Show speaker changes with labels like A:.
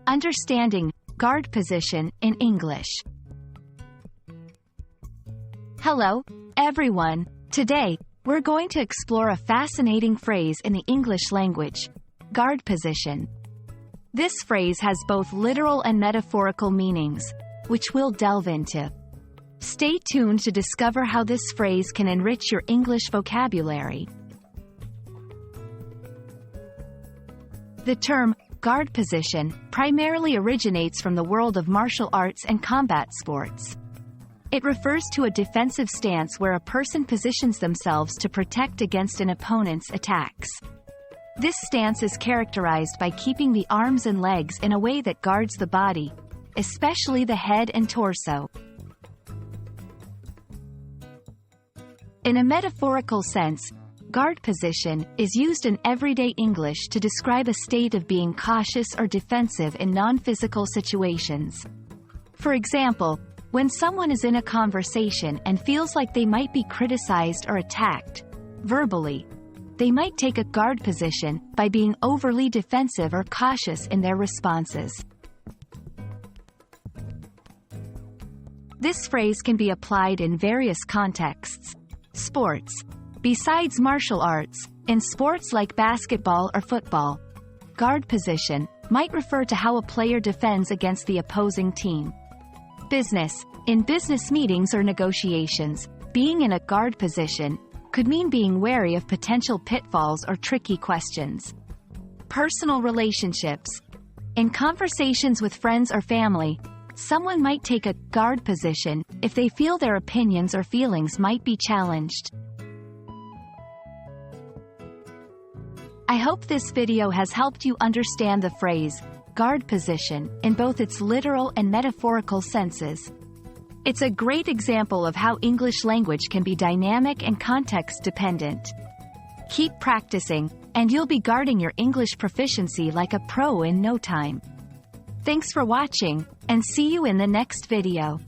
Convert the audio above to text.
A: Understanding guard position in English. Hello, everyone. Today, we're going to explore a fascinating phrase in the English language, guard position. This phrase has both literal and metaphorical meanings, which we'll delve into. Stay tuned to discover how this phrase can enrich your English vocabulary. The term guard position primarily originates from the world of martial arts and combat sports. It refers to a defensive stance where a person positions themselves to protect against an opponent's attacks. This stance is characterized by keeping the arms and legs in a way that guards the body, especially the head and torso. In a metaphorical sense, guard position is used in everyday English to describe a state of being cautious or defensive in non-physical situations. For example, when someone is in a conversation and feels like they might be criticized or attacked, verbally, they might take a guard position by being overly defensive or cautious in their responses. This phrase can be applied in various contexts. Sports. Besides martial arts, in sports like basketball or football, guard position might refer to how a player defends against the opposing team. Business. In business meetings or negotiations, being in a guard position could mean being wary of potential pitfalls or tricky questions. Personal relationships. In conversations with friends or family, someone might take a guard position if they feel their opinions or feelings might be challenged. I hope this video has helped you understand the phrase, guard position, in both its literal and metaphorical senses. It's a great example of how English language can be dynamic and context-dependent. Keep practicing, and you'll be guarding your English proficiency like a pro in no time. Thanks for watching, and see you in the next video.